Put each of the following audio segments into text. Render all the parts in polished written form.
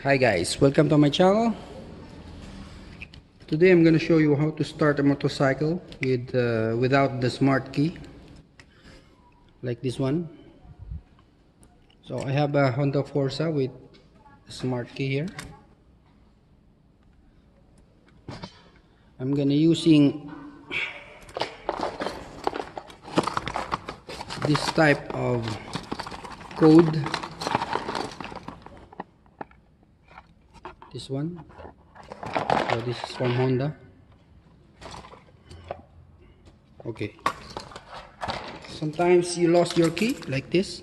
Hi guys, welcome to my channel. Today I'm going to show you how to start a motorcycle with without the smart key, like this one. So I have a Honda Forza with a smart key here. I'm going to using this type of code. This one. So this is from Honda. Okay. Sometimes you lost your key like this,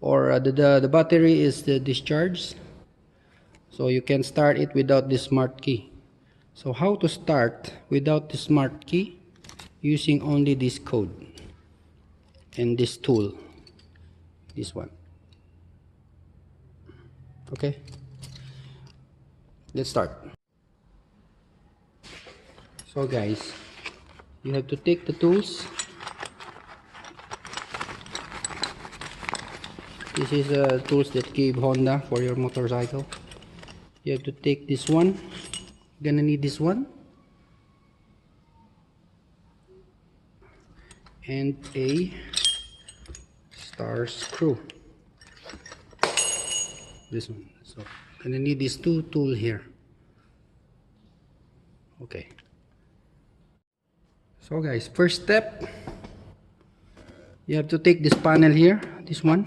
or the battery is discharged, so you can start it without the smart key. So how to start without the smart key? Using only this code and this tool, this one. Okay, let's start. So guys, you have to take the tools. This is tools that gave Honda for your motorcycle. You have to take this one. You're gonna need this one and a star screw. This one. So gonna need these two tools here. Okay. So guys, first step, you have to take this panel here, this one.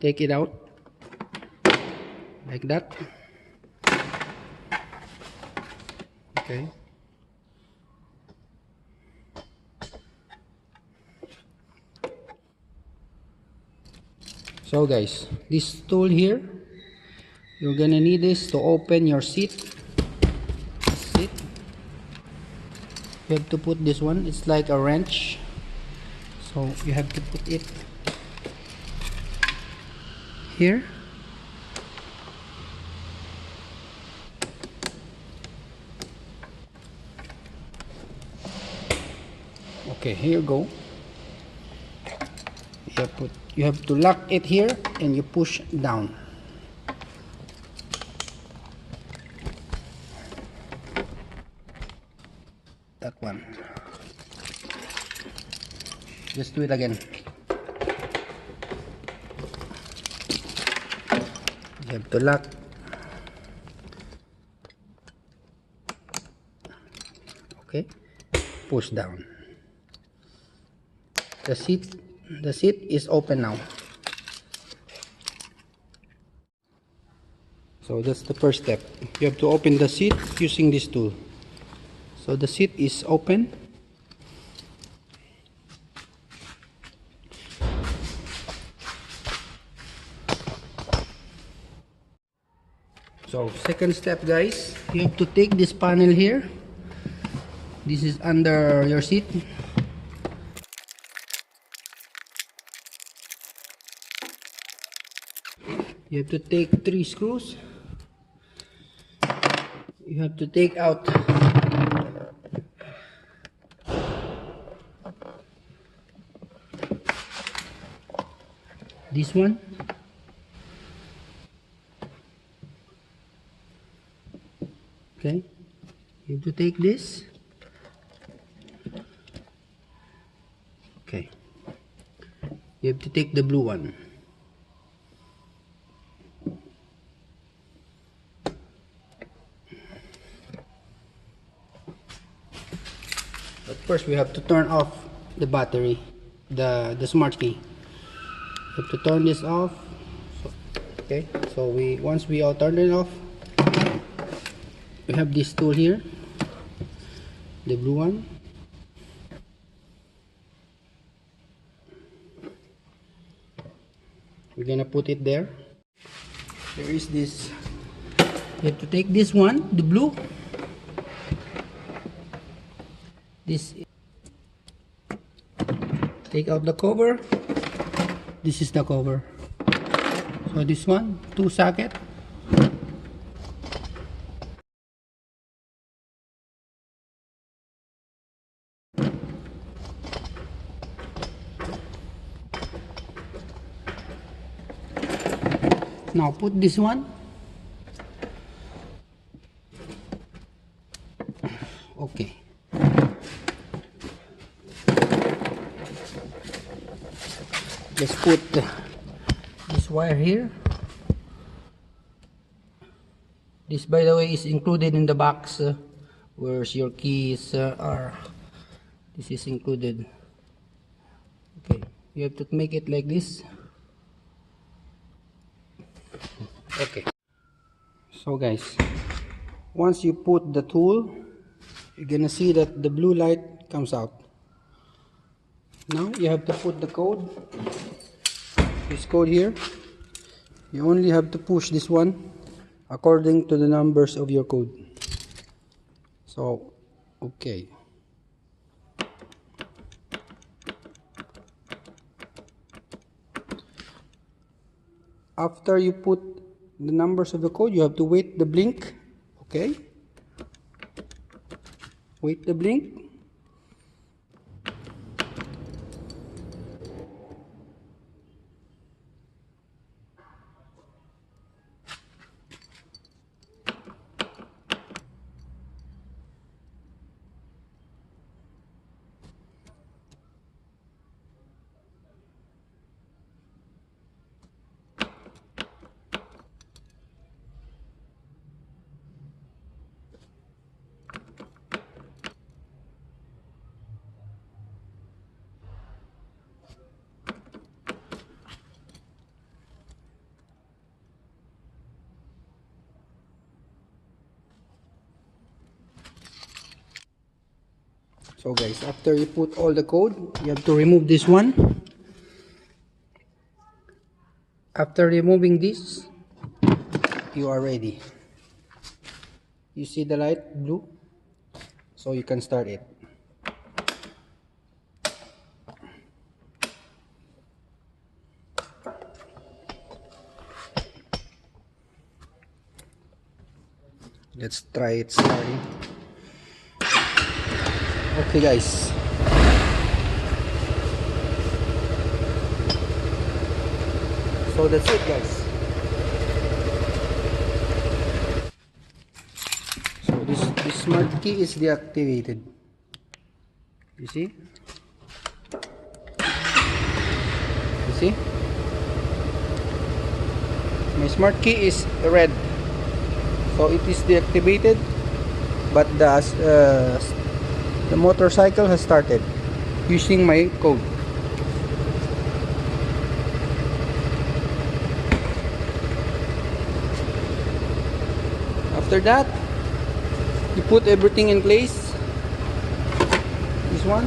Take it out like that. Okay. So guys, this tool here, you're gonna need this to open your seat. You have to put this one, it's like a wrench, so you have to put it here. Okay, here you go. You have to lock it here and you push down. That one. Just do it again. You have to lock. Okay. Push down. The seat is open now. So that's the first step. You have to open the seat using this tool. So the seat is open. So second step guys, you have to take this panel here. This is under your seat. You have to take 3 screws. You have to take out this one. Okay, you have to take this. Okay, you have to take the blue one. But first we have to turn off the battery, the smart key. You have to turn this off. Okay, so once we all turn it off, we have this tool here, the blue one. We're gonna put it there. There is this. You have to take this one, the blue. This. Take out the cover. This is the cover. So this one, 2 socket. Now put this one. Okay. Just put this wire here. This, by the way, is included in the box where your keys are. This is included. Okay, you have to make it like this. Okay. So guys, once you put the tool, you're gonna see that the blue light comes out. Now you have to put the code. This code here, you only have to push this one according to the numbers of your code. So, okay. After you put the numbers of the code, you have to wait the blink. Okay. Wait the blink. So guys, after you put all the code, you have to remove this one. After removing this, you are ready. You see the light blue? So you can start it. Let's try it starting. Okay guys. So that's it guys. So this smart key is deactivated. You see? You see? My smart key is red. So it is deactivated, but the motorcycle has started using my code. After that, you put everything in place. This one.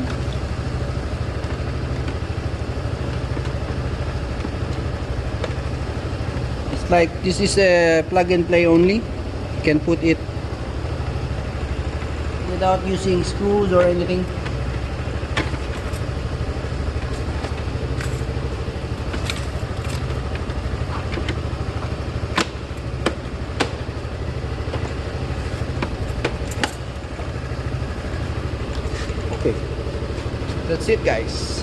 It's like this is a plug and play only. You can put it without using screws or anything. Okay, that's it guys.